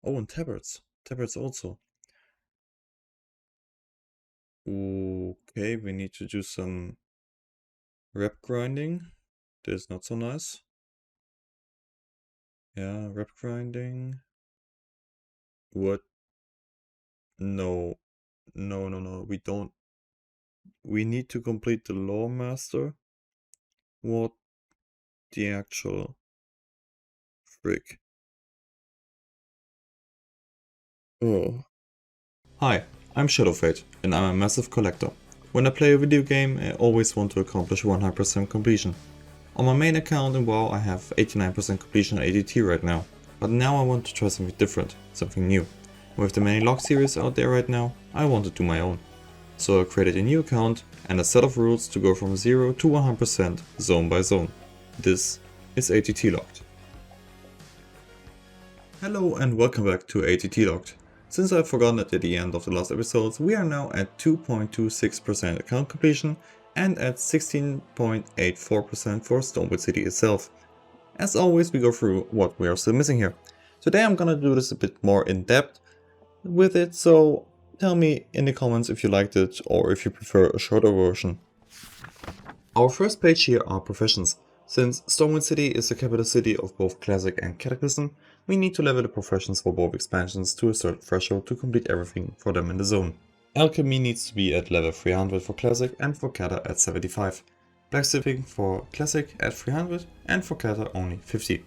Oh, and tabards. Tabards also. Okay, we need to do some rep grinding. This is not so nice. Yeah, rep grinding. What? No. No. We don't. We need to complete the Loremaster. What the actual frick? Oh. Hi, I'm Shadowfate, and I'm a massive collector. When I play a video game, I always want to accomplish 100% completion. On my main account in WoW I have 89% completion on ATT right now, but now I want to try something different, something new. With the many lock series out there right now, I want to do my own. So I created a new account and a set of rules to go from 0 to 100% zone by zone. This is ATT Locked. Hello and welcome back to ATT Locked. Since I've forgotten it at the end of the last episodes, we are now at 2.26% account completion and at 16.84% for Stormwind City itself. As always, we go through what we are still missing here. Today I'm gonna do this a bit more in depth with it, so tell me in the comments if you liked it or if you prefer a shorter version. Our first page here are professions. Since Stormwind City is the capital city of both Classic and Cataclysm, we need to level the professions for both expansions to a certain threshold to complete everything for them in the zone. Alchemy needs to be at level 300 for Classic and for Cata at 75. Blacksmithing for Classic at 300 and for Cata only 50.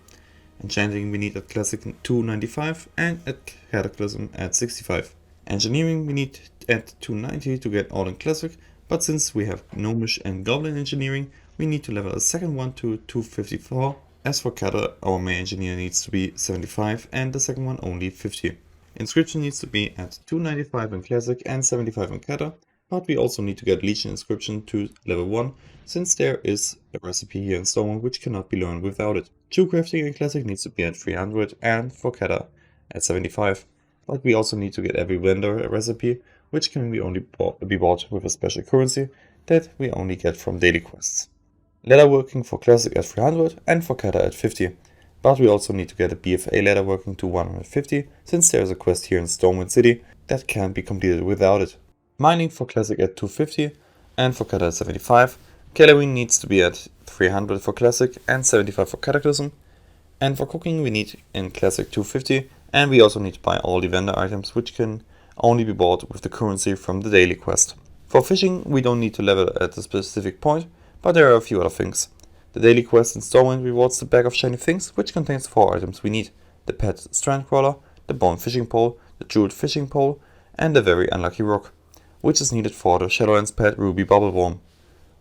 Enchanting we need at Classic 295 and at Cataclysm at 65. Engineering we need at 290 to get all in Classic, but since we have Gnomish and Goblin Engineering, we need to level a second one to 254. As for Cata, our main engineer needs to be 75 and the second one only 50. Inscription needs to be at 295 in Classic and 75 in Cata, but we also need to get Legion Inscription to level 1, since there is a recipe here in Stormwind which cannot be learned without it. True Crafting in Classic needs to be at 300 and for Cata at 75, but we also need to get every vendor a recipe, which can be only be bought with a special currency that we only get from daily quests. Leatherworking for Classic at 300 and for Cata at 50, but we also need to get a BFA leatherworking to 150, since there is a quest here in Stormwind City that can't be completed without it. Mining for Classic at 250 and for Cata at 75. Coloring needs to be at 300 for Classic and 75 for Cataclysm. And for cooking we need in Classic 250, and we also need to buy all the vendor items which can only be bought with the currency from the daily quest. For fishing we don't need to level at a specific point, but there are a few other things. The daily quest in Stormwind rewards the bag of shiny things, which contains 4 items we need: the pet strand crawler, the bone fishing pole, the jeweled fishing pole, and the very unlucky rock, which is needed for the Shadowlands pet ruby bubbleworm.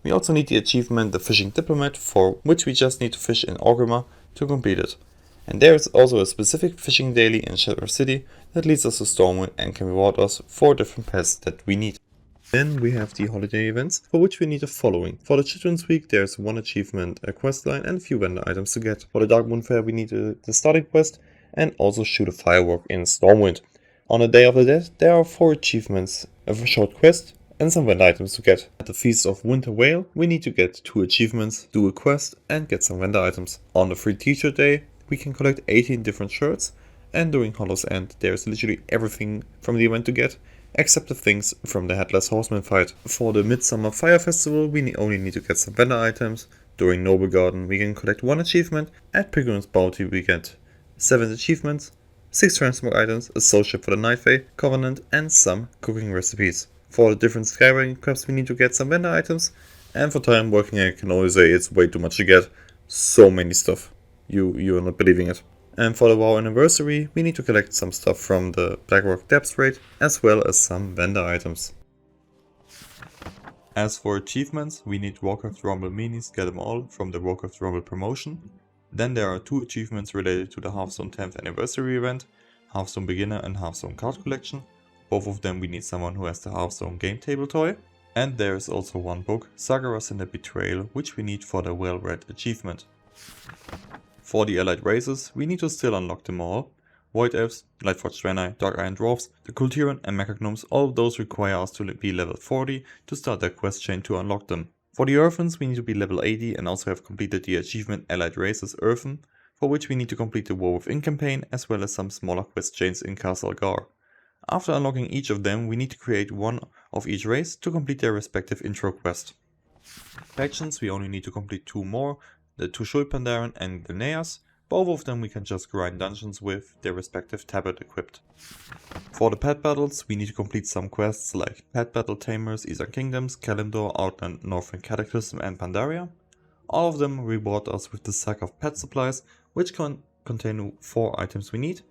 We also need the achievement the fishing diplomat, for which we just need to fish in Orgrimmar to complete it. And there is also a specific fishing daily in Shadowlands City that leads us to Stormwind and can reward us 4 different pets that we need. Then we have the holiday events, for which we need the following. For the Children's Week there's 1 achievement, a quest line and a few vendor items to get. For the Dark Moon Fair we need the starting quest and also shoot a firework in Stormwind. On the Day of the Dead there are 4 achievements, a short quest and some vendor items to get. At the Feast of Winter Whale we need to get 2 achievements, do a quest and get some vendor items. On the Free T-shirt day we can collect 18 different shirts, and during Hollow's End there's literally everything from the event to get, except the things from the Headless Horseman fight. For the Midsummer Fire Festival we only need to get some vendor items. During Noble Garden we can collect 1 achievement. At Pilgrim's Bounty we get 7 achievements, 6 transmog items, a soul ship for the Night Fae, Covenant and some cooking recipes. For the different Skywriting quests we need to get some vendor items, and for time working I can only say it's way too much to get. So many stuff. You are not believing it. And for the WoW anniversary we need to collect some stuff from the Blackrock Depths raid as well as some vendor items. As for achievements, we need Warcraft Rumble minis, get them all from the Warcraft Rumble promotion. Then there are 2 achievements related to the Hearthstone 10th anniversary event, Hearthstone Beginner and Hearthstone Card Collection. Both of them we need someone who has the Hearthstone game table toy. And there is also 1 book, Sagaras and the Betrayal, which we need for the Well-Read achievement. For the allied races, we need to still unlock them all. Void Elves, Lightforged Draenei, Dark Iron Dwarfs, the Kultiran and Mecha Gnomes, all of those require us to be level 40 to start their quest chain to unlock them. For the Earthens we need to be level 80 and also have completed the achievement Allied Races Earthen, for which we need to complete the War Within campaign as well as some smaller quest chains in Castle Gar. After unlocking each of them, we need to create one of each race to complete their respective intro quest. Factions, we only need to complete 2 more, the Tushul Pandaren and the Neas. Both of them we can just grind dungeons with their respective tablet equipped. For the pet battles, we need to complete some quests like Pet Battle Tamers, Eastern Kingdoms, Kalimdor, Outland, Northern Cataclysm and Pandaria. All of them reward us with the sack of pet supplies, which contain 4 items we need: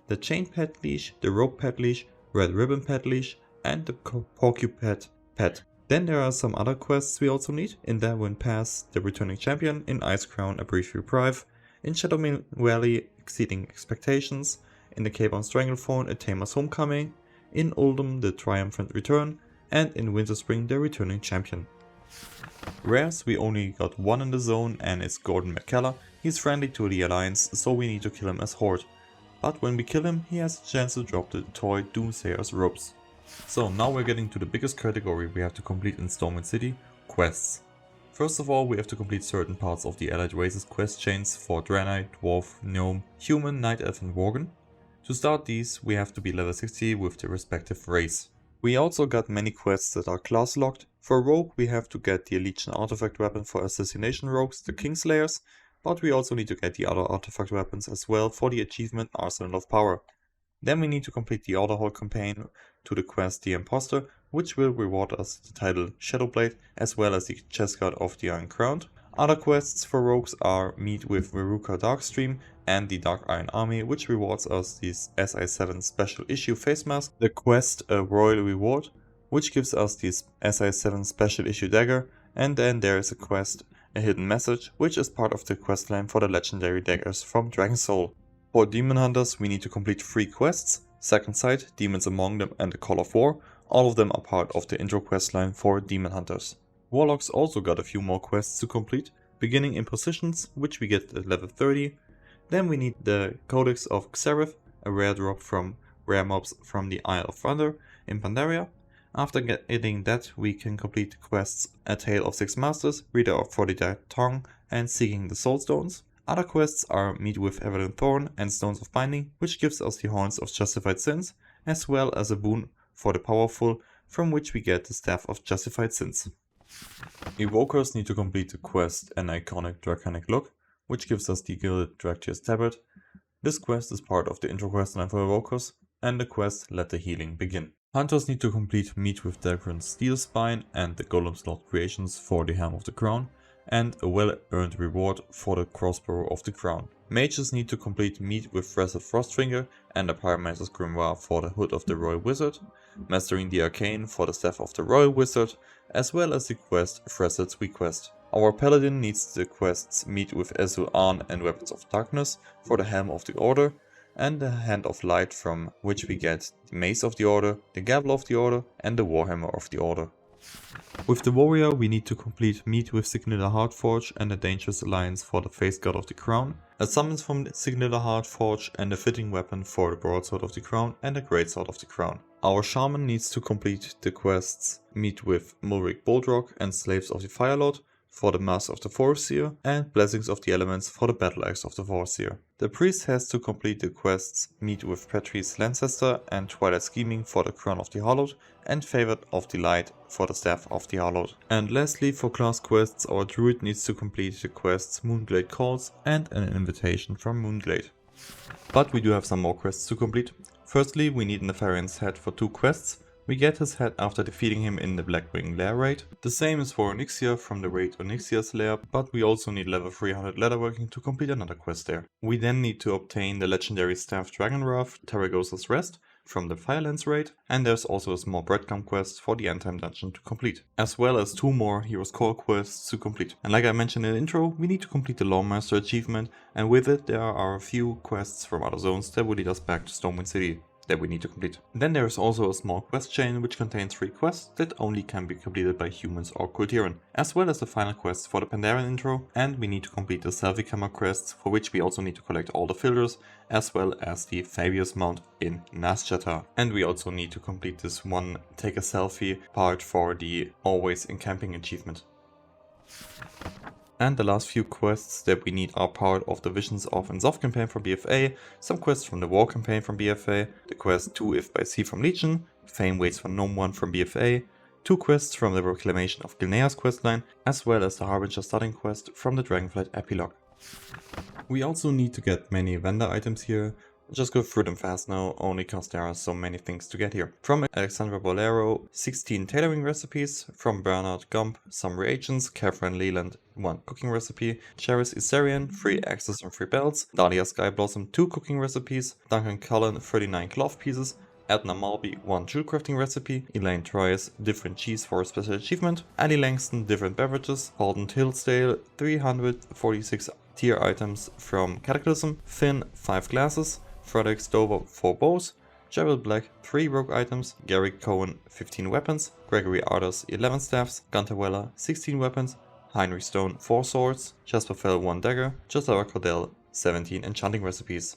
the Chain Pet Leash, the Rope Pet Leash, Red Ribbon Pet Leash and the Porcupet Pet. Then there are some other quests we also need: in Darwin Pass, the Returning Champion, in Ice Crown, a Brief Reprieve, in Shadowlands Valley, Exceeding Expectations, in the Cave on Stranglethorn, a Tamer's Homecoming, in Uldum, the Triumphant Return, and in Winterspring, the Returning Champion. Rares, we only got one in the zone and it's Gordon McKellar. He's friendly to the Alliance, so we need to kill him as Horde. But when we kill him, he has a chance to drop the toy Doomsayer's Ropes. So now we're getting to the biggest category we have to complete in Stormwind City: quests. First of all, we have to complete certain parts of the allied races quest chains for Draenei, Dwarf, Gnome, Human, Night Elf and Worgen. To start these, we have to be level 60 with the respective race. We also got many quests that are class locked. For Rogue, we have to get the Legion artifact weapon for assassination rogues, the Kingslayers, but we also need to get the other artifact weapons as well for the achievement Arsenal of Power. Then we need to complete the Order Hall campaign to the quest The Imposter, which will reward us the title Shadowblade as well as the chestguard of the Iron Crown. Other quests for rogues are meet with Veruca Darkstream and the Dark Iron Army, which rewards us this SI7 special issue face mask, the quest A Royal Reward, which gives us this SI7 special issue dagger, and then there is a quest A Hidden Message, which is part of the questline for the legendary daggers from Dragon Soul. For Demon Hunters, we need to complete 3 quests: Second Sight, Demons Among Them and the Call of War. All of them are part of the intro questline for Demon Hunters. Warlocks also got a few more quests to complete, beginning in Positions, which we get at level 30. Then we need the Codex of Xerath, a rare drop from rare mobs from the Isle of Thunder in Pandaria. After getting that, we can complete the quests A Tale of 6 Masters, Reader of 40 Dead Tongue and Seeking the Soul Stones. Other quests are meet with Evelyn Thorn and Stones of Binding, which gives us the Horns of Justified Sins, as well as a boon for the powerful, from which we get the Staff of Justified Sins. Evokers need to complete the quest An Iconic Draconic Look, which gives us the Gilded Dractius Tabard. This quest is part of the intro questline for Evokers, and the quest Let the Healing Begin. Hunters need to complete Meet with Dagran's Steel Spine and the Golem's Lord Creations for the Helm of the Crown, and a well-earned reward for the Crossbow of the Crown. Mages need to complete Meet with Frazzled Frostfinger and the Pyromancer's Grimoire for the Hood of the Royal Wizard, Mastering the Arcane for the Staff of the Royal Wizard, as well as the quest Frazzled's Request. Our Paladin needs the quests Meet with Ezul Arn and Weapons of Darkness for the Helm of the Order, and the Hand of Light, from which we get the Mace of the Order, the Gavel of the Order and the Warhammer of the Order. With the Warrior, we need to complete Meet with Signilla Heartforge and the Dangerous Alliance for the Face Guard of the Crown, a Summons from Signilla Heartforge and a fitting weapon for the Broadsword of the Crown and the Greatsword of the Crown. Our Shaman needs to complete the quests Meet with Mulric Boldrock and Slaves of the Firelord for the Mask of the Foreseer and Blessings of the Elements for the Battle Axe of the Foreseer. The Priest has to complete the quests Meet with Patrice Lancester and Twilight Scheming for the Crown of the Hallowed and Favored of the Light for the Staff of the Hallowed. And lastly, for class quests, our Druid needs to complete the quests Moonglade Calls and an Invitation from Moonglade. But we do have some more quests to complete. Firstly, we need Nefarian's head for 2 quests. We get his head after defeating him in the Blackwing Lair raid. The same is for Onyxia from the raid Onyxia's Lair, but we also need level 300 leatherworking to complete another quest there. We then need to obtain the legendary staff Dragonwrath, Taragosa's Rest, from the Firelands raid, and there's also a small breadcrumb quest for the Endtime dungeon to complete, as well as 2 more Hero's Call quests to complete. And like I mentioned in the intro, we need to complete the Loremaster achievement, and with it there are a few quests from other zones that will lead us back to Stormwind City that we need to complete. Then there is also a small quest chain which contains 3 quests that only can be completed by humans or Kultiran, as well as the final quest for the Pandaren intro, and we need to complete the Selfie Camera quests, for which we also need to collect all the filters, as well as the Fabius Mount in Nasjata. And we also need to complete this one Take a Selfie part for the Always in Camping achievement. And the last few quests that we need are part of the Visions of and Soft campaign from BFA, some quests from the War campaign from BFA, the quest 2 If by Sea from Legion, Fame Waits for Gnome 1 from BFA, 2 quests from the Reclamation of Gilnea's questline, as well as the Harbinger starting quest from the Dragonflight Epilogue. We also need to get many vendor items here. Just go through them fast now, only cause there are so many things to get here. From Alexandra Bolero, 16 tailoring recipes. From Bernard Gump, some reagents. Catherine Leland, 1 cooking recipe. Cheris Isarian, 3 axes and 3 belts. Dahlia Skyblossom, 2 cooking recipes. Duncan Cullen, 39 cloth pieces. Edna Malby, 1 jewel crafting recipe. Elaine Troyes, different cheese for a special achievement. Annie Langston, different beverages. Holden Hillsdale, 346 tier items from Cataclysm. Finn, 5 glasses. Frederick Stover, 4 bows. Gerald Black, 3 rogue items. Gary Cohen, 15 weapons. Gregory Arders, 11 staffs. Gunter Weller, 16 weapons. Heinrich Stone, 4 swords. Jasper Fell, 1 dagger. Josiah Cordell, 17 enchanting recipes.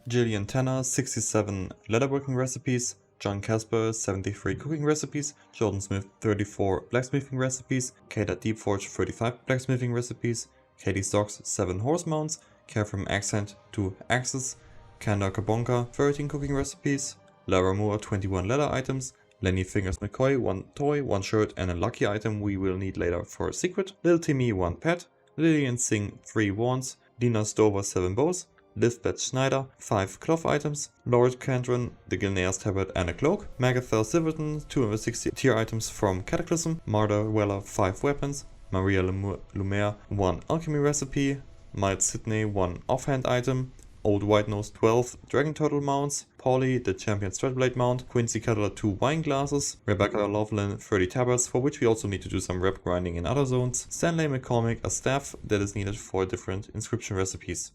Gillian Tanner, 67 leatherworking recipes. John Casper, 73 cooking recipes. Jordan Smith, 34 blacksmithing recipes. Kata Deepforge, 35 blacksmithing recipes. Katie Stocks, 7 horse mounts. Catherine Accent, 2 axes. Kanda Kabonka, 13 cooking recipes. Lara Moore, 21 leather items. Lenny Fingers McCoy, 1 toy, 1 shirt and a lucky item we will need later for a secret. Lil Timmy, 1 pet. Lillian Singh, 3 wands. Dina Stover, 7 bows. Lisbeth Schneider, 5 cloth items. Lord Cantron, the Gilnea's tablet and a cloak. Magathel Silverton, 260 tier items from Cataclysm. Marta Weller, 5 weapons. Maria Lumiere, 1 alchemy recipe. Miles Sidney, 1 offhand item. Old White Nose, 12 Dragon Turtle mounts. Paulie, the Champion Stratblade mount. Quincy Cuddler, 2 wine glasses. Rebecca Loveland, 30 tabards, for which we also need to do some rep grinding in other zones. Stanley McCormick, a staff that is needed for different inscription recipes.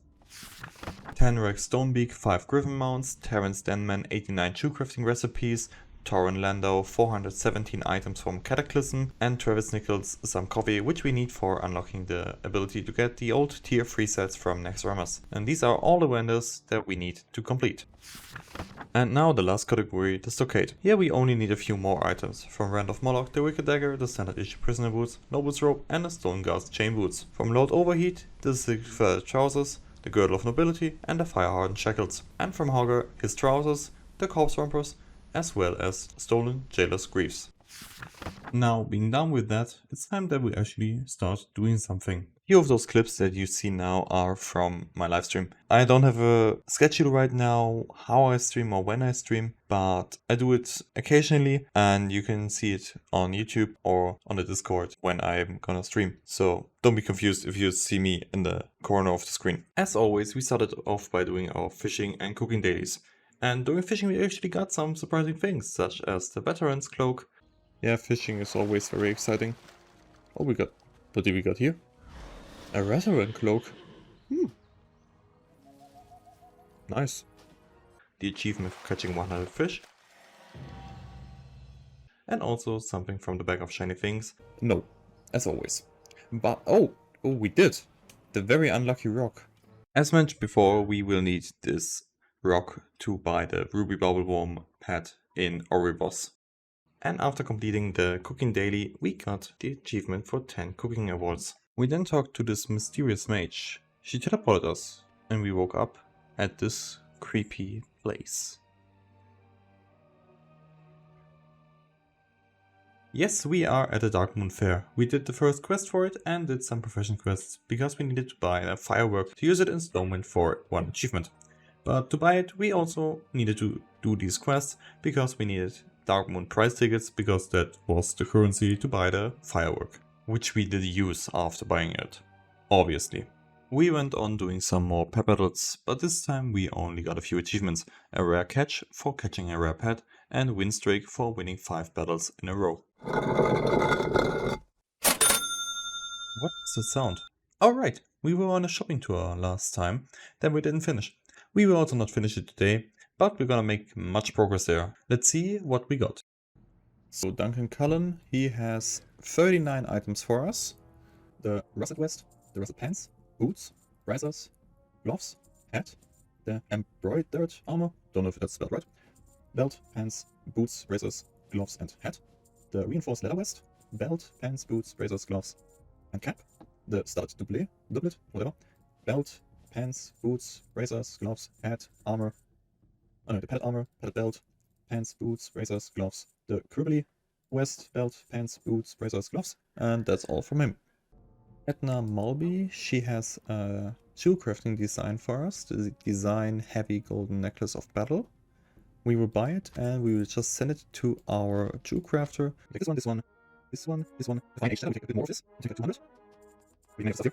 10 Rex Stonebeak, 5 Griffin mounts. Terrence Denman, 89 shoe crafting recipes. Torren Landau, 417 items from Cataclysm, and Travis Nichols, some coffee, which we need for unlocking the ability to get the old tier 3 sets from Naxxramas. And these are all the vendors that we need to complete. And now the last category, the Stockade. Here we only need a few more items, from Rand of Moloch, the Wicked Dagger, the Standard Issue Prisoner Boots, Noble's Robe and the Stone Guard's Chain Boots. From Lord Overheat, the Silk Trousers, the Girdle of Nobility and the Fire Hardened Shackles. And from Hogger, his trousers, the Corpse Rompers, as well as stolen Jailer's Greaves. Now, being done with that, it's time that we actually start doing something. Few of those clips that you see now are from my live stream. I don't have a schedule right now, how I stream or when I stream, but I do it occasionally and you can see it on YouTube or on the Discord when I'm gonna stream. So don't be confused if you see me in the corner of the screen. As always, we started off by doing our fishing and cooking dailies. And during fishing we actually got some surprising things, such as the Veteran's Cloak. Yeah, fishing is always very exciting. Oh, what did we got here? A Veteran Cloak. Nice. The achievement for catching 100 fish. And also something from the bag of shiny things. No, as always. But, oh, we did. The very unlucky rock. As mentioned before, we will need this rock to buy the Ruby Bubbleworm pet in Oribos. And after completing the cooking daily, we got the achievement for 10 cooking awards. We then talked to this mysterious mage. She teleported us, and we woke up at this creepy place. Yes, we are at the Dark Moon Fair. We did the first quest for it and did some profession quests because we needed to buy a firework to use it in Stormwind for 1 achievement. But to buy it, we also needed to do these quests because we needed Dark Moon prize tickets, because that was the currency to buy the firework, which we did use after buying it, obviously. We went on doing some more pet battles, but this time we only got a few achievements: a rare catch for catching a rare pet, and win streak for winning 5 battles in a row. What's the sound? Alright, we were on a shopping tour last time, then we didn't finish. We will also not finish it today, but we're gonna make much progress there. Let's see what we got. So Duncan Cullen, he has 39 items for us. The russet vest, the russet pants, boots, razors, gloves, hat, the embroidered armor, don't know if that's spelled right, belt, pants, boots, razors, gloves and hat, the reinforced leather vest, belt, pants, boots, razors, gloves and cap, the studded doublet, whatever, belt, pants, boots, razors, gloves, hat, armor, the padded armor, padded belt, pants, boots, razors, gloves, the Kirby vest, belt, pants, boots, razors, gloves, and that's all from him. Edna Mulby, she has a jewel crafting design for us, the design Heavy Golden Necklace of Battle. We will buy it and we will just send it to our jewel crafter. Like this one, this one, this one, this one. The fine age shadow, we take a bit more of this. We take it 200. We make stuff here.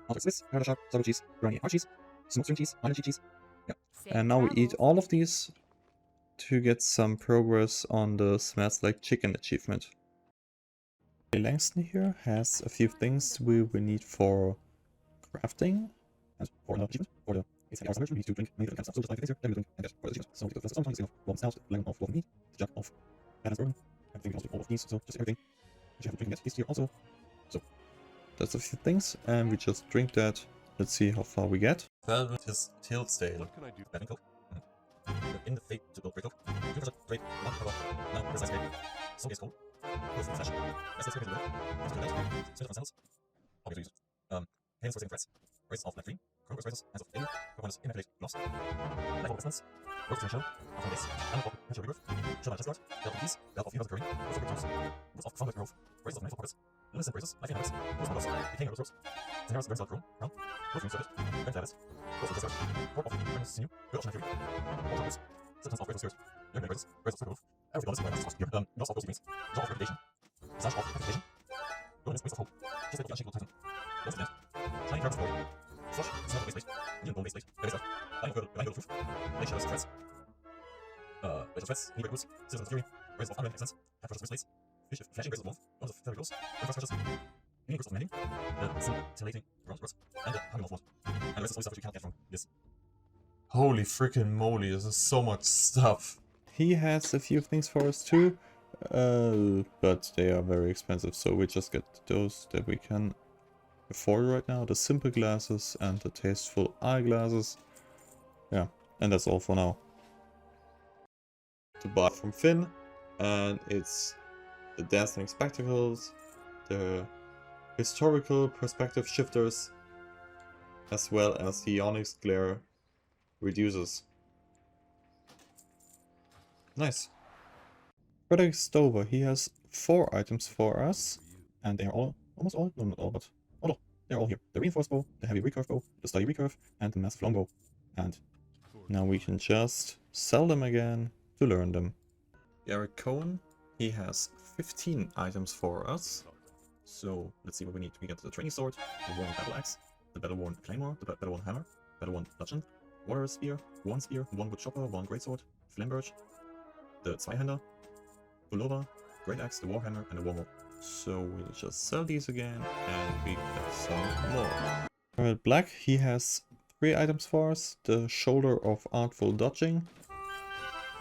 I'll take Swiss, Paradise Shark, Sour cheese, brownie hard cheese, smoked string cheese, island cheese. Yeah. And now we eat all of these to get some progress on the Smells Like Chicken achievement. Langston here has a few things we will need for crafting and for the achievement. For the ATT Hours we need to drink many different kinds of stuff, so just like things here, then we drink and get for the achievement. So we get the first one, warm stout, lemon of wolf meat, the jug of badass bourbon, everything we also do all of these, so just everything that you have to drink and get is here also. So that's a few things, and we just drink that. Let's see how far we get. Velvet is Tilsdale. What can I do? Batting Coke. In the fate to build great Coke. Do for great one cover. Now precise game. So is cold. Both in flash. As let's go to the world. Let's do that. Spin of cells. Okay, to use. Hands for saving threats. Races of black green. Conquest races. Hands of alien. Proponents immaculate lost. Black hole excellence. Rogue to show. After this. Unlock. Natural rebirth. Shadowlands Loremaster. Belt of peace. Belt of universal curry. Rogue of tools. Roots of founded growth. Races of manifold pockets. Innocent races. Life inhabits. Rose models. Decaying resource. Sahara's very crown. Crown. Rose ring circuit. Grand Tabas. Rose of desert. Port of Brandon Sinew. Good Ocean Fury. All towers. Symptoms of great spirit. Young men races. Races of growth. Every goddess in my last here. Loss of ghost rings. Jaw of reputation. Sash of reputation. Bonus wings of hope. Just like the unshakable titan. Lost of death. Shining crowns of glory. Flush. Snow of wasteplate. Indian bone wasteplate. There is life. Lying of truth. Lake shadows of threats. Lake of threats. Knee boots. Citizens of fury. Races of unrelenting excellence. Half precious wastplates. Fish of flashing races of warmth. Bones of fairy ghosts. Reverse precious. Mini groups of mending. The scintillating bronze words. And the humming of water. And the rest is only stuff which you can't get from this. Holy freaking moly, this is so much stuff. He has a few things for us too, but they are very expensive, so we just get those that we can afford right now. The simple glasses and the tasteful eyeglasses. Yeah, and that's all for now. To buy from Finn, and it's the dazzling spectacles, the historical perspective shifters, as well as the onyx glare reducers. Nice. Frederick Stover, he has 4 items for us, and they are all, almost all, no not all, but all, they're all here. The reinforced bow, the heavy recurve bow, the steady recurve, and the massive longbow. And now we can just sell them again to learn them. Eric Cohen, he has 15 items for us. So let's see what we need. We get the training sword, the worn battle axe, the battle worn claymore, the battle worn hammer, battle worn bludgeon, warrior spear, one wood chopper, one greatsword, flamberge, the Zweihander, pullover, great axe, the warhammer, and the warmore. So we'll just sell these again, and we get some more. Alright, Black, he has 3 items for us. The shoulder of artful dodging,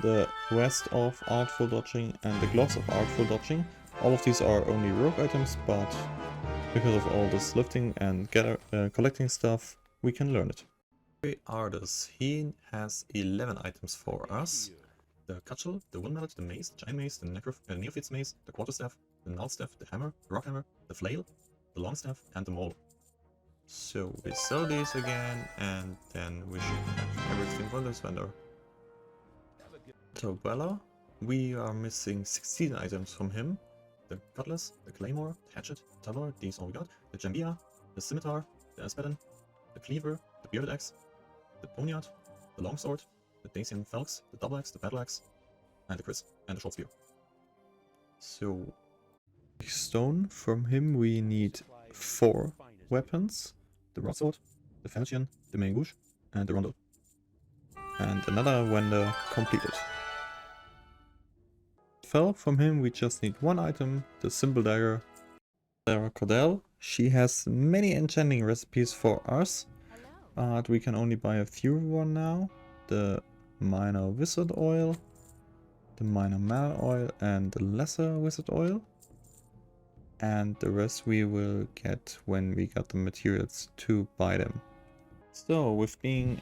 the vest of artful dodging, and the gloves of artful dodging. All of these are only rogue items, but because of all this lifting and collecting stuff, we can learn it. Artis, he has 11 items for us. The cudgel, the wood mallet, the mace, the giant mace, the neophyte's mace, the quarterstaff, the nullstaff, the hammer, the rock hammer, the flail, the longstaff, and the maul. So we sell these again, and then we should have everything for this vendor. Tobella, we are missing 16 items from him. The cutlass, the claymore, the hatchet, the tabard, these all we got. The jambia, the scimitar, the espadon, the cleaver, the bearded axe, the poniard, the longsword, the Dacian Felx, the double axe, the battle axe, and the Chris, and the short spear. So, stone, from him we need 4 weapons. The broadsword, the falchion, the main-gouge, and the rondo. And another vendor completed. Fell, from him we just need 1 item, the simple dagger. Sarah Cordell, she has many enchanting recipes for us, but we can only buy a few one now. The minor wizard oil, the minor mana oil, and the lesser wizard oil. And the rest we will get when we got the materials to buy them. So with being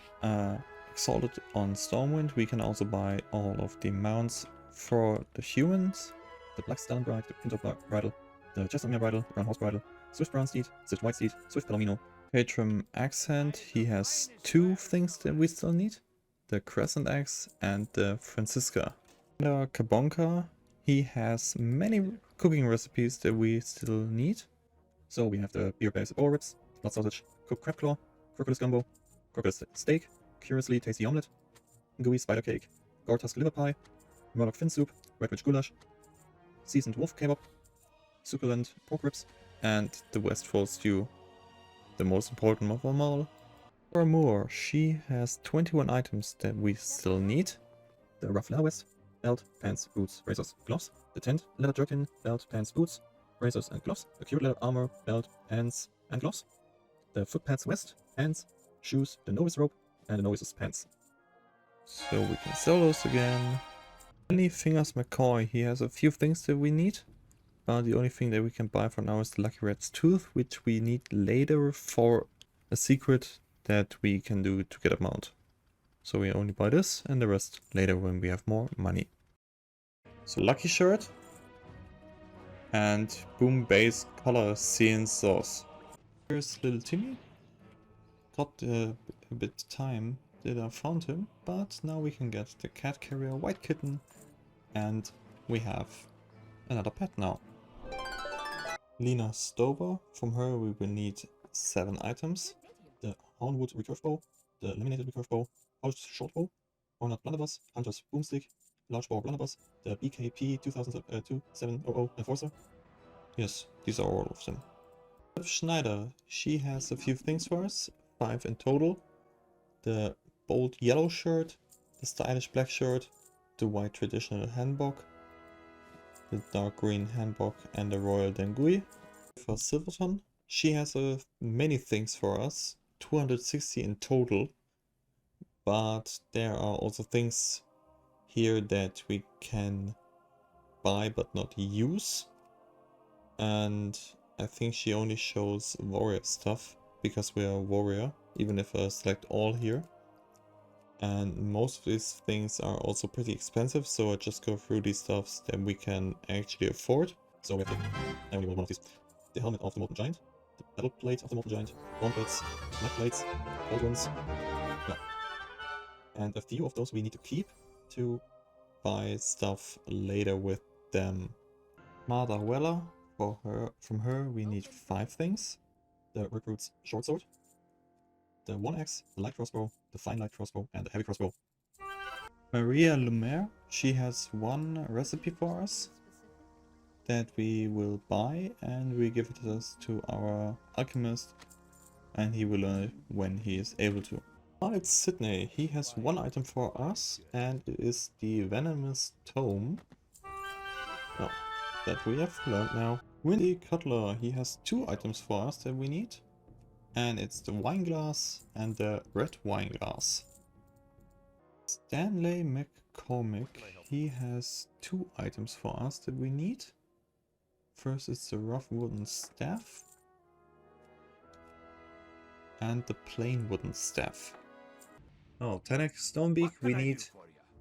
exalted on Stormwind, we can also buy all of the mounts for the humans. The Black Stallion Bride, the Pinto Bridle, the Chestnut Mare Bridle, the Brown Horse Bridle, Swift Brown Steed, Swift White Steed, Swift Palomino. Patron Accent, he has 2 things that we still need. The Crescent Axe and the Francisca. Kabonka, he has many cooking recipes that we still need. So we have the beer-based boar ribs, blood sausage, cooked crab claw, crocodile gumbo, crocodile steak, curiously tasty omelette, gooey spider cake, gore-tusk liver pie, murloc fin soup, red witch goulash, seasoned wolf kebab, succulent pork ribs, and the Westfall stew, the most important of them all. For Moore, she has 21 items that we still need. The rough leather vest, belt, pants, boots, razors, gloves, the tent, leather jerkin, belt, pants, boots, razors and gloves, the cute leather armor, belt, pants and gloves, the foot pads vest, pants, shoes, the novice robe, and the novice's pants. So we can sell those again. Only Fingers McCoy, he has a few things that we need. But the only thing that we can buy for now is the Lucky Rat's Tooth, which we need later for a secret that we can do to get a mount. So we only buy this and the rest later when we have more money. So Lucky Shirt and Boom Base Color Scene Sauce. Here's little Timmy. Got a bit time that I found him, but now we can get the cat carrier White Kitten and we have another pet now. Lena Stover, from her we will need 7 items. The Hornwood Recurve Bow, the Laminated Recurve Bow, Polished Short Bow, Horned Blunderbuss, Hunter's Boomstick, Large Bore Blunderbuss, the BKP 2700 Enforcer. Yes, these are all of them. Schneider, she has a few things for us, 5 in total. The bold yellow shirt, the stylish black shirt, the white traditional hanbok, the dark green hanbok and the royal dengui. For Silverton, she has many things for us, 260 in total, but there are also things here that we can buy but not use, and I think she only shows warrior stuff because we are a warrior, even if I select all here. And most of these things are also pretty expensive, so I just go through these stuffs that we can actually afford. So we have I only want one of these. The helmet of the Molten Giant, the battle plate of the Molten Giant, gauntlets, neck plates, cauldrons, yeah. And a few of those we need to keep to buy stuff later with them. Mother Weller, from her we need 5 things. The Recruit's Short Sword, the 1-axe, the light crossbow, the fine light crossbow, and the heavy crossbow. Maria Lumiere, she has 1 recipe for us that we will buy, and we give it to our alchemist, and he will learn it when he is able to. It's Sydney, he has 1 item for us, and it is the Venomous Tome. Oh, that we have learned now. Windy Cutler, he has 2 items for us that we need. And it's the wine glass and the red wine glass. Stanley McCormick, he has 2 items for us that we need. First is the rough wooden staff. And the plain wooden staff. Oh, Tanek Stonebeak, we need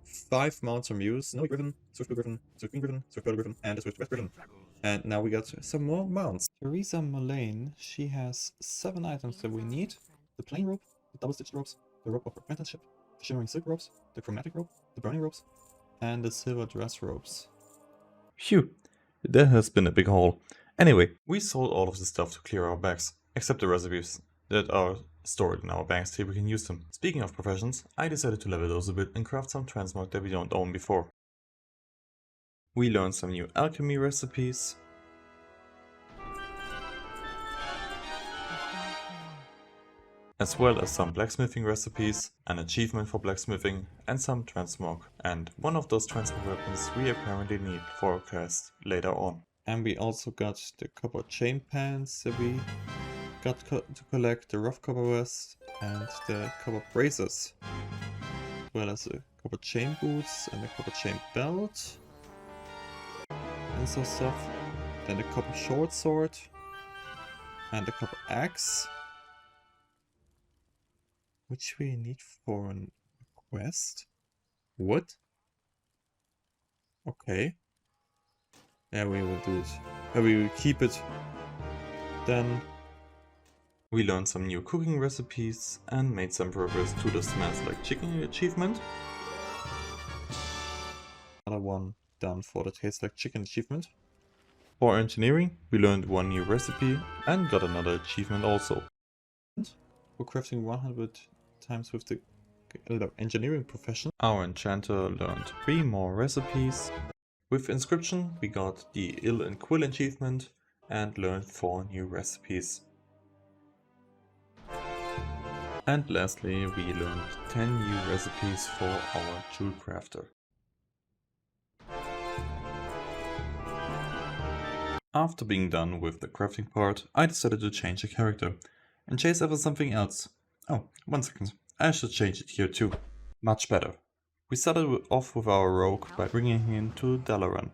5 mounts from you. Snowy Griffin, Swift Blue Griffin, Swift Green Griffin, Swift Purple Griffin, and a Swift Red Griffin. And now we got some more mounts. Theresa Mullane, she has 7 items that we need. The plain rope, the double-stitched ropes, the rope of apprenticeship, the shimmering silk ropes, the chromatic rope, the burning ropes, and the silver dress ropes. Phew, that has been a big haul. Anyway, we sold all of the stuff to clear our bags, except the recipes that are stored in our bags till we can use them. Speaking of professions, I decided to level those a bit and craft some transmog that we don't own before. We learned some new alchemy recipes, as well as some blacksmithing recipes, an achievement for blacksmithing, and some transmog. And one of those transmog weapons we apparently need for a quest later on. And we also got the copper chain pants that we got to collect, the rough copper vest, and the copper braces, as well as the copper chain boots and the copper chain belt. And some stuff. Then the copper short sword and the copper axe, which we need for a quest. What? Okay. Yeah, we will do it. We will keep it Then we learned some new cooking recipes and made some progress to the Smells Like Chicken achievement. Another one done for the Taste Like Chicken achievement. For engineering, we learned one new recipe and got another achievement also. And for crafting 100 times with the engineering profession, our enchanter learned 3 more recipes. With inscription, we got the Ill and Quill achievement and learned 4 new recipes. And lastly, we learned 10 new recipes for our jewel crafter. After being done with the crafting part, I decided to change the character and chase after something else. Oh, 1 second, I should change it here too. Much better. We started off with our rogue by bringing him to Dalaran.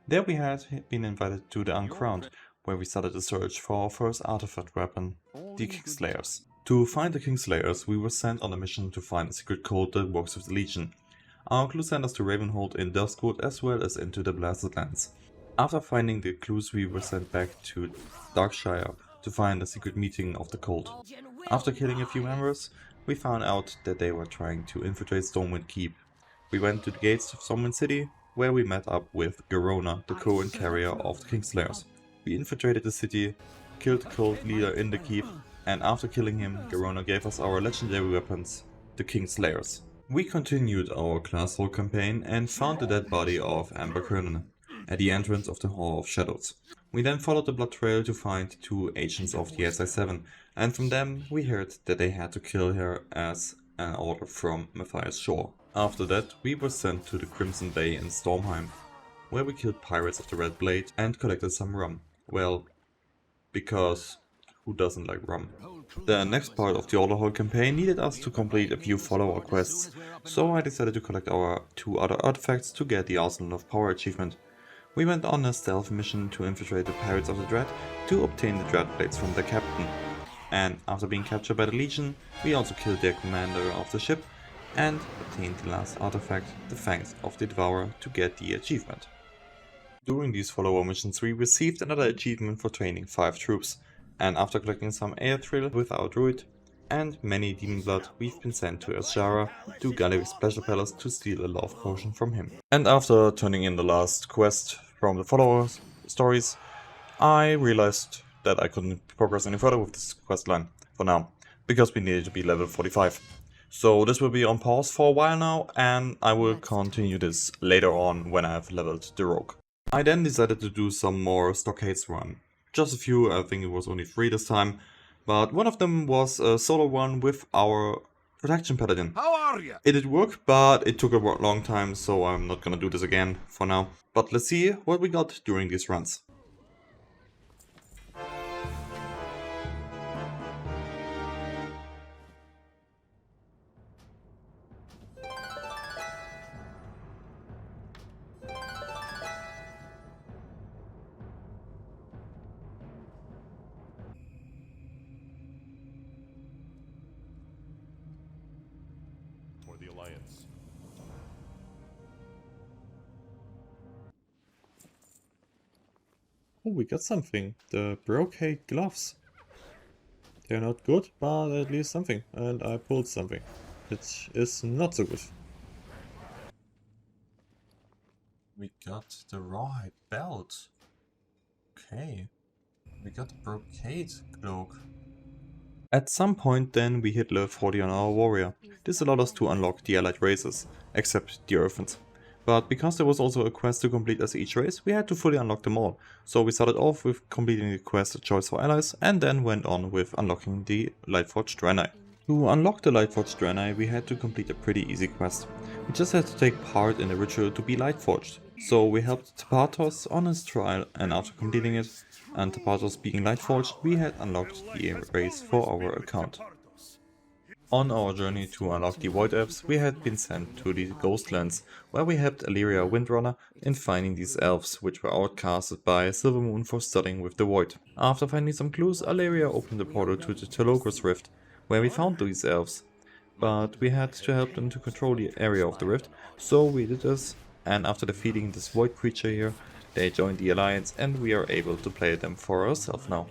There we had been invited to the Uncrowned, where we started the search for our first artifact weapon, the Kingslayers. To find the Kingslayers, we were sent on a mission to find a secret code that works with the Legion. Our clue sent us to Ravenhold in Duskwood as well as into the Blasted Lands. After finding the clues, we were sent back to Darkshire to find a secret meeting of the cult. After killing a few members, we found out that they were trying to infiltrate Stormwind Keep. We went to the gates of Stormwind City, where we met up with Garona, the current carrier of the Kingslayers. We infiltrated the city, killed the cult leader in the keep, and after killing him, Garona gave us our legendary weapons, the Kingslayers. We continued our class roll campaign and found the dead body of Amber Kernan at the entrance of the Hall of Shadows. We then followed the blood trail to find 2 agents of the SI7, and from them we heard that they had to kill her as an order from Matthias Shore. After that, we were sent to the Crimson Bay in Stormheim, where we killed pirates of the Red Blade and collected some rum. Well, because who doesn't like rum? The next part of the Orderhall campaign needed us to complete a few follower quests, so I decided to collect our 2 other artifacts to get the Arsenal of Power achievement. We went on a stealth mission to infiltrate the Pirates of the Dread to obtain the Dread Blades from their captain. And after being captured by the Legion, we also killed their commander of the ship and obtained the last artifact, the Fangs of the Devourer, to get the achievement. During these follower missions we received another achievement for training 5 troops, and after collecting some air thrill with our druid and many demon blood, we've been sent to Azshara to Gallive's Pleasure Palace to steal a love potion from him. And after turning in the last quest from the follower stories, I realized that I couldn't progress any further with this quest line for now, because we needed to be level 45. So this will be on pause for a while now, and I will continue this later on when I have leveled the rogue. I then decided to do some more Stockades run. Just a few, I think it was only 3 this time, but one of them was a solo one with our Protection Paladin. How are you? It did work, but it took a long time, so I'm not gonna do this again for now. But let's see what we got during these runs. For the Alliance. Oh, we got something. The brocade gloves. They're not good, but at least something. And I pulled something, which is not so good. We got the rawhide belt. Okay. We got the brocade cloak. At some point then we hit level 40 on our warrior. This allowed us to unlock the allied races, except the Earthens. But because there was also a quest to complete as each race, we had to fully unlock them all. So we started off with completing the quest Choice for Allies, and then went on with unlocking the Lightforged Draenei. To unlock the Lightforged Draenei, we had to complete a pretty easy quest. We just had to take part in the ritual to be Lightforged. So we helped Tapatos on his trial, and after completing it, and Tapatos being Lightforged, we had unlocked the race for our account. On our journey to unlock the Void Elves, we had been sent to the Ghostlands, where we helped Illyria Windrunner in finding these elves, which were outcasted by Silvermoon for studying with the Void. After finding some clues, Illyria opened the portal to the Telogros Rift, where we found these elves. But we had to help them to control the area of the rift, so we did this, and after defeating this Void creature here, they joined the Alliance and we are able to play them for ourselves now.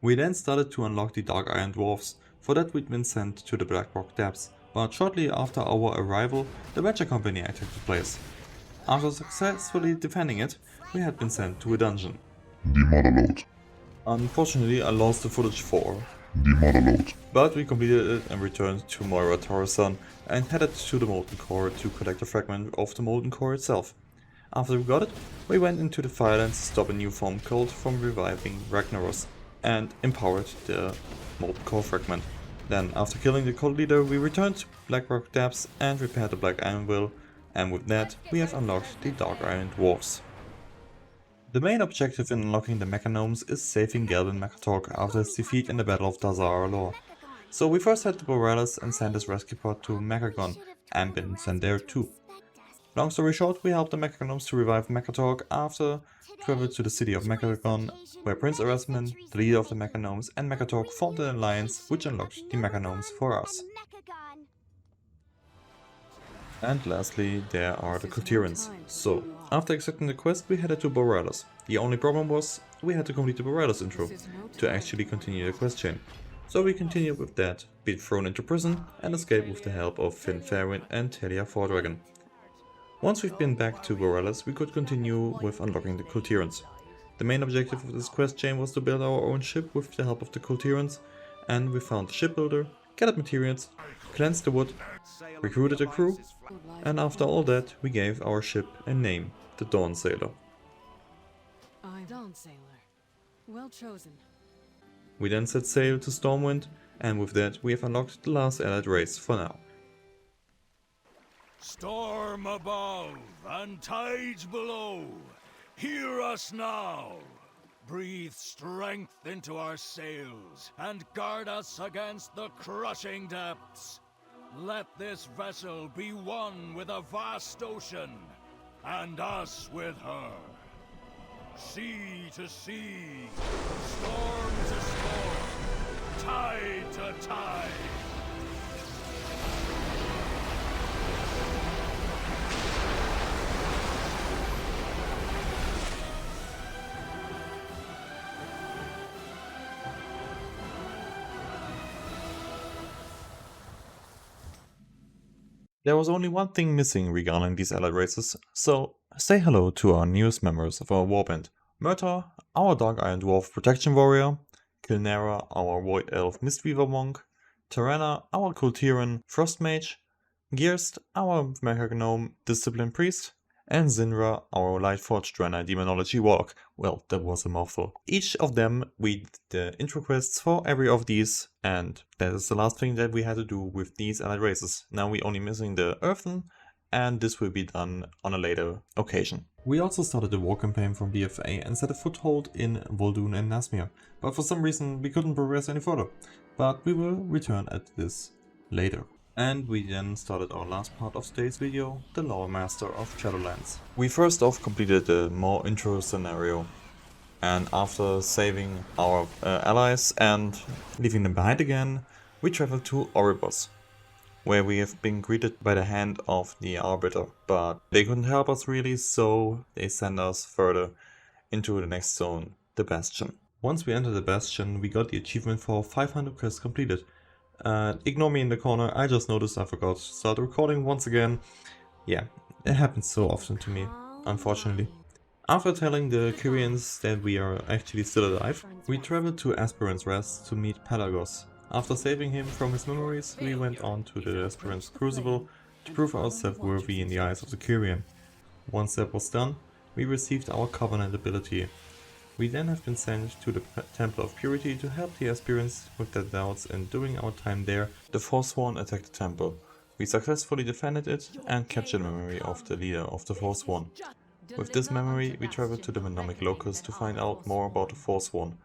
We then started to unlock the Dark Iron Dwarfs. For that we'd been sent to the Black Rock Depths, but shortly after our arrival, the Badger Company attack took place. After successfully defending it, we had been sent to a dungeon. The Motherlode. Unfortunately, I lost the footage for, The Motherlode. but we completed it and returned to Moira Tarasan and headed to the Molten Core to collect a fragment of the Molten Core itself. After we got it, we went into the Firelands to stop a new form cult from reviving Ragnaros and empowered the Molten Core fragment. Then, after killing the cult leader, we returned to Blackrock Depths and repaired the Black Iron Will, and with that, we have unlocked the Dark Iron Dwarfs. The main objective in unlocking the Mechanomes is saving Galvin Mechatork after his defeat in the Battle of Dazara Lore. So we first had to Borealis and sent his rescue pod to Mechagon, and been sent there too. Long story short, we helped the Mechanomes to revive Mechatork after traveled to the city of Mechagon, where Prince Erasmus, the leader of the Mechanomes, and Mechatork formed an alliance which unlocked the Mechanomes for us. And lastly, there are the Kultirans. So, after accepting the quest, we headed to Borealis. The only problem was, we had to complete the Borealis intro to actually continue the quest chain. So we continued with that, being thrown into prison, and escaped with the help of Finn Fairwind and Talia Fordragon. Once we've been back to Borealis, we could continue with unlocking the Kultirans. The main objective of this quest chain was to build our own ship with the help of the Kultirans, and we found the shipbuilder, gathered materials, cleansed the wood, recruited a crew, and after all that, we gave our ship a name, the Dawn Sailor. Dawn Sailor. Well chosen. We then set sail to Stormwind, and with that, we have unlocked the last allied race for now. Storm above and tides below, hear us now. Breathe strength into our sails and guard us against the crushing depths. Let this vessel be one with a vast ocean, and us with her. Sea to sea, storm to storm, tide to tide. There was only one thing missing regarding these allied races, so say hello to our newest members of our warband. Murta, our Dark Iron Dwarf Protection Warrior, Kilnera, our Void Elf Mistweaver Monk, Tarana, our Kultiran Frost Mage, Gearst, our Mechagnome Discipline Priest, and Zinra, our Lightforged Draenei Demonology Warlock. Well, that was a mouthful. Each of them we did the intro quests for every of these, and that is the last thing that we had to do with these allied races. Now we're only missing the Earthen, and this will be done on a later occasion. We also started the war campaign from BFA and set a foothold in Vol'dun and Nazmir, but for some reason we couldn't progress any further. But we will return at this later. And we then started our last part of today's video, the Loremaster of Shadowlands. We first off completed the more intro scenario, and after saving our allies and leaving them behind again, we traveled to Oribos, where we have been greeted by the hand of the Arbiter, but they couldn't help us really, so they sent us further into the next zone, the Bastion. Once we entered the Bastion, we got the achievement for 500 quests completed. Ignore me in the corner, I just noticed I forgot to start recording once again. Yeah, it happens so often to me, unfortunately. After telling the Kyrians that we are actually still alive, we traveled to Aspirant's Rest to meet Pelagos. After saving him from his memories, we went on to the Aspirant's Crucible to prove ourselves worthy in the eyes of the Kyrian. Once that was done, we received our Covenant ability. We then have been sent to the Temple of Purity to help the aspirants with their doubts, and during our time there, the Forsworn attacked the temple. We successfully defended it and captured the memory of the leader of the Forsworn. With this memory, we traveled to the Mnemonic Locus to find out more about the Forsworn.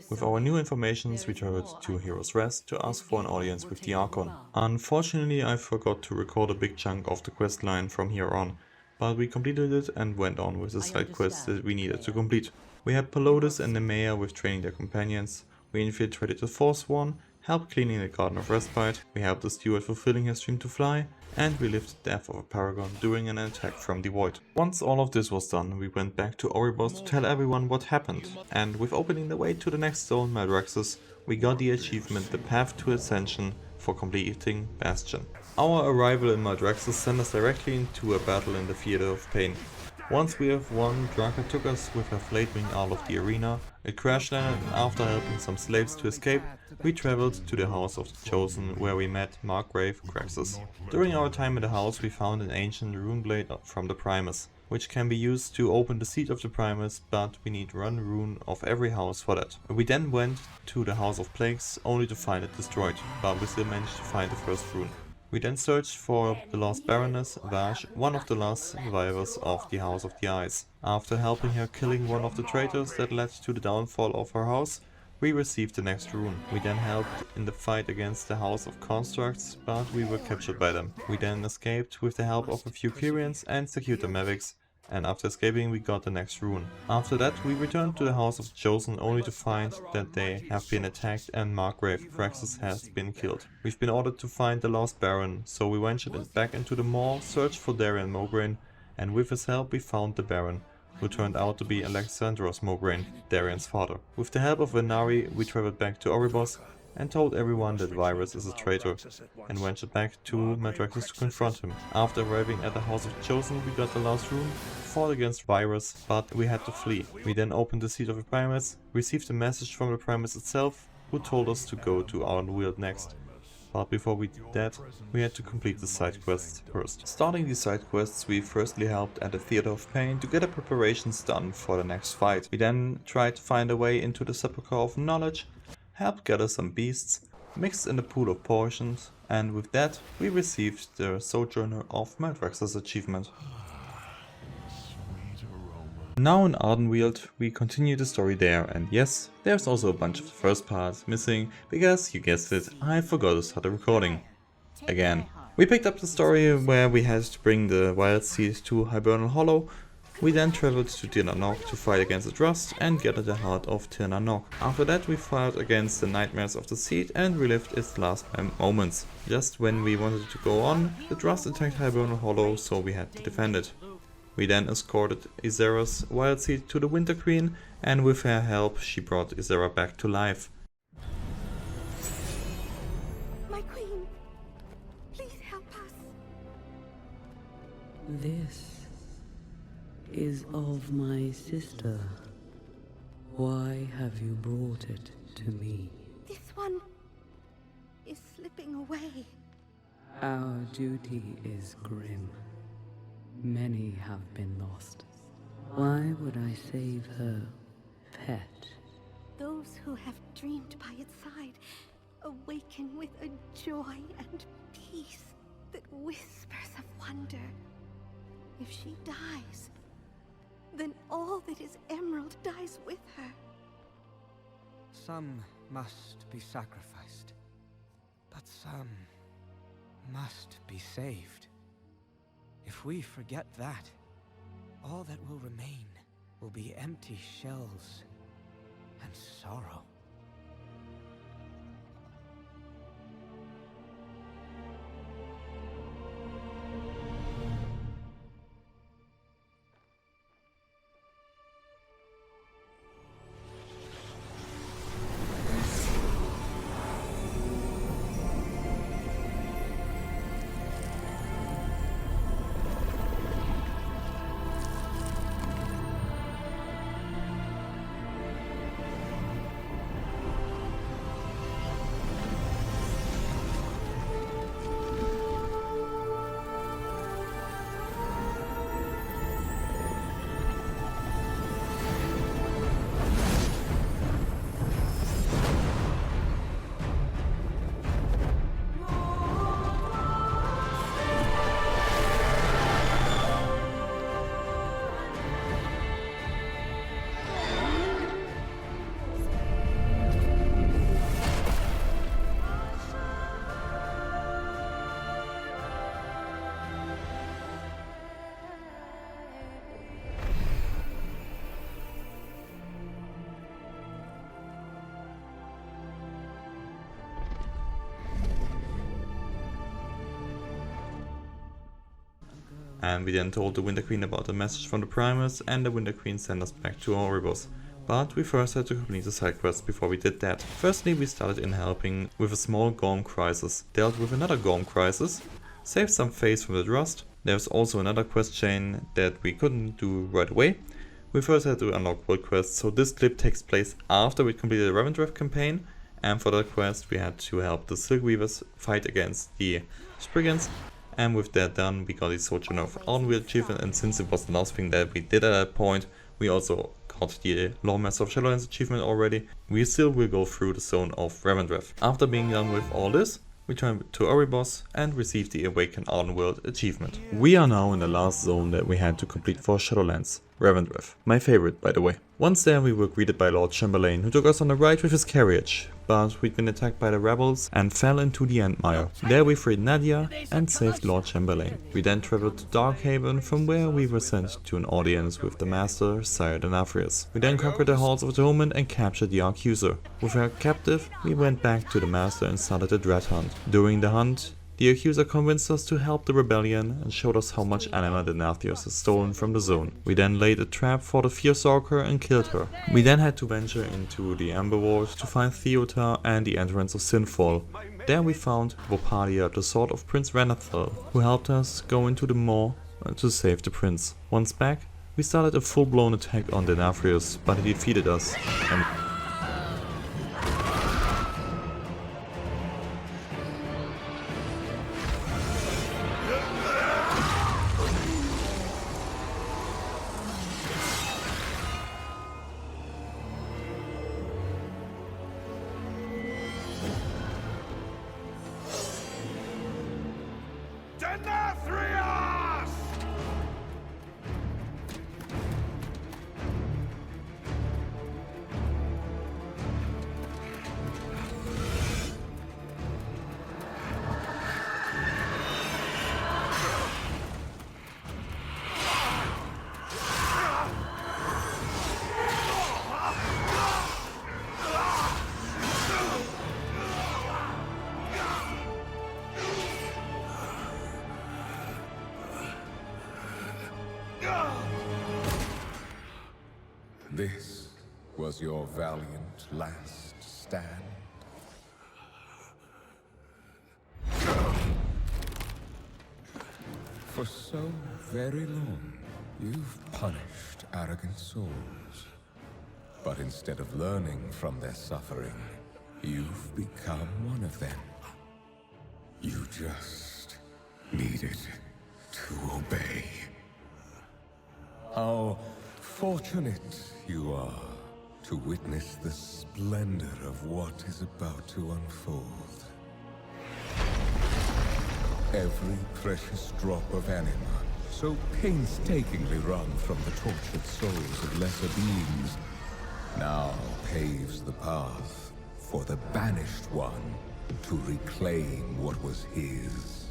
With our new informations, we traveled to Heroes Rest to ask for an audience with the Archon. Unfortunately, I forgot to record a big chunk of the quest line from here on, but we completed it and went on with the side quests that we needed to complete. We had Pelodus and Nemea with training their companions, we infiltrated the Forsworn, helped cleaning the Garden of Respite, we helped the steward fulfilling his dream to fly, and relive the death of a paragon during an attack from the void. Once all of this was done, we went back to Oribos to tell everyone what happened, and with opening the way to the next zone, Maldraxxus, we got the achievement The Path to Ascension for completing Bastion. Our arrival in Maldraxxus sent us directly into a battle in the Theater of Pain. Once we have won, Draka took us with her flayed wing out of the arena, it crash landed, and after helping some slaves to escape, we traveled to the House of the Chosen, where we met Markgrave Craxus. During our time in the house, we found an ancient rune blade from the Primus, which can be used to open the seat of the Primus, but we need one rune of every house for that. We then went to the House of Plagues, only to find it destroyed, but we still managed to find the first rune. We then searched for the lost Baroness, Vash, one of the last survivors of the House of the Eyes. After helping her killing one of the traitors that led to the downfall of her house, we received the next rune. We then helped in the fight against the House of Constructs, but we were captured by them. We then escaped with the help of a few Kyrians and secured the Mavics, and after escaping we got the next rune. After that we returned to the House of the Chosen, only to find that they have been attacked and Markgrave Craxus has been killed. We've been ordered to find the lost Baron, so we ventured back into the mall, searched for Darian Mograine, and with his help we found the Baron, who turned out to be Alexandros Mograine, Darian's father. With the help of Venari we traveled back to Oribos and told everyone that Virus is a traitor, and ventured back to Maldraxxus to confront him. After arriving at the House of the Chosen, we got the last rune, fought against Virus, but we had to flee. We then opened the seat of the Primus, received a message from the Primus itself, who told us to go to Ardenweald next. But before we did that, we had to complete the side quests first. Starting these side quests, we firstly helped at the Theater of Pain to get the preparations done for the next fight. We then tried to find a way into the Sepulchre of Knowledge, helped gather some beasts, mixed in the pool of potions, and with that we received the Sojourner of Maldraxxus achievement. Now in Ardenweald we continue the story there, and yes, there's also a bunch of the first parts missing because, you guessed it, I forgot to start the recording. Again. We picked up the story where we had to bring the Wild Seed to Hibernal Hollow. We then traveled to Tir na Nog to fight against the Trust and gather the heart of Tir na Nog. After that we fought against the Nightmares of the Seed and relived its last moments. Just when we wanted to go on, the Trust attacked Hibernal Hollow, so we had to defend it. We then escorted Ysera's Wild Seed to the Winter Queen, and with her help she brought Ysera back to life. My queen, please help us. This is of my sister. Why have you brought it to me? This one is slipping away. Our duty is grim. Many have been lost. Why would I save her pet? Those who have dreamed by its side awaken with a joy and peace that whispers of wonder. If she dies, then all that is Emerald dies with her. Some must be sacrificed, but some must be saved. If we forget that, all that will remain will be empty shells and sorrow. and we then told the Winter Queen about the message from the Primus, and the Winter Queen sent us back to Oribos. But we first had to complete the side quest before we did that. Firstly, we started in helping with a small Gorm crisis, dealt with another Gorm crisis, saved some face from the Rust. There's also another quest chain that we couldn't do right away. We first had to unlock world quests, so this clip takes place after we completed the Revendreth campaign, and for that quest we had to help the Silk Weavers fight against the Spriggans, and with that done we got the Sojourner of Ardenweald achievement, and since it was the last thing that we did at that point, we also got the Loremaster of Shadowlands achievement already. We still will go through the zone of Revendreth. After being done with all this, we turn to Oribos and receive the Awaken Ardenweald achievement. We are now in the last zone that we had to complete for Shadowlands, Revendreth. My favorite, by the way. Once there we were greeted by Lord Chamberlain, who took us on a ride with his carriage, but we'd been attacked by the rebels and fell into the Endmire. There we freed Nadia and saved Lord Chamberlain. We then travelled to Darkhaven, from where we were sent to an audience with the Master, Sire Denathrius. We then conquered the Halls of Atonement and captured the Accuser. With her captive, we went back to the Master and started a dread hunt. During the hunt, the Accuser convinced us to help the rebellion and showed us how much anima Denathrius has stolen from the zone. We then laid a trap for the Fearstalker and killed her. We then had to venture into the Amber Ward to find Theotar and the entrance of Sinfall. There we found Vopalia, the sword of Prince Renathal, who helped us go into the Maw to save the prince. Once back, we started a full-blown attack on Denathrius, but he defeated us. And Denathrius! This was your valiant last stand. For so very long, you've punished arrogant souls. But instead of learning from their suffering, you've become one of them. You just needed to obey. How fortunate you are to witness the splendor of what is about to unfold. Every precious drop of anima, so painstakingly wrung from the tortured souls of lesser beings, now paves the path for the banished one to reclaim what was his.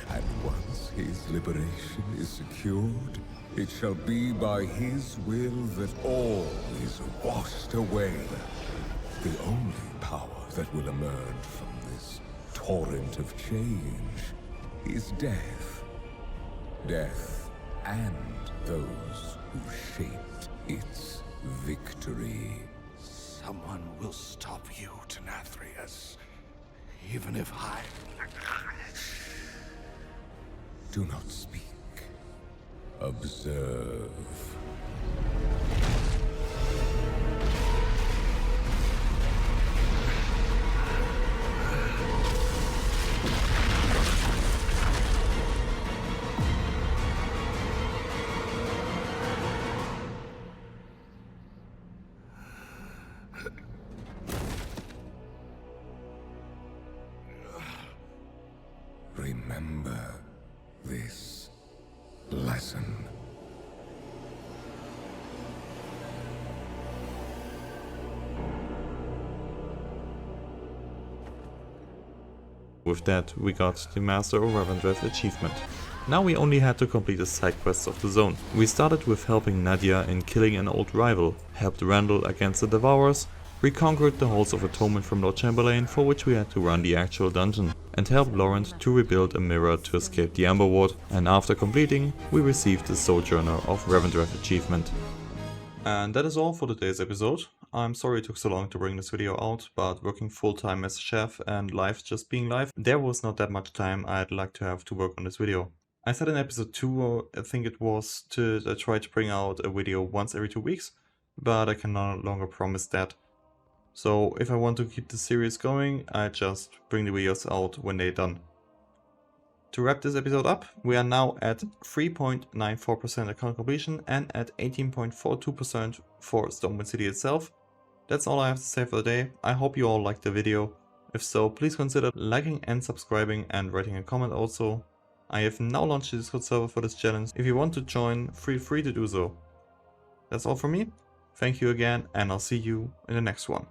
And once his liberation is secured, it shall be by his will that all is washed away. The only power that will emerge from this torrent of change is death. Death and those who shaped its victory. Someone will stop you, Denathrius. Even if I... Do not speak. Observe. Remember this lesson. with that, we got the Master of Revendreth achievement. Now we only had to complete the side quests of the zone. We started with helping Nadia in killing an old rival, helped Randall against the Devourers, reconquered the Halls of Atonement from Lord Chamberlain, for which we had to run the actual dungeon. and helped Laurent to rebuild a mirror to escape the Amber Ward, and after completing, we received the Sojourner of Revendreth achievement. And that is all for today's episode. I'm sorry it took so long to bring this video out, but working full-time as a chef and life just being life, there was not that much time I'd like to have to work on this video. I said in episode 2, I think it was, to try to bring out a video once every 2 weeks, but I can no longer promise that. So if I want to keep the series going, I just bring the videos out when they're done. To wrap this episode up, we are now at 3.94% account completion and at 18.42% for Stormwind City itself. That's all I have to say for the day. I hope you all liked the video. If so, please consider liking and subscribing and writing a comment also. I have now launched the Discord server for this challenge. If you want to join, feel free to do so. That's all from me. Thank you again, and I'll see you in the next one.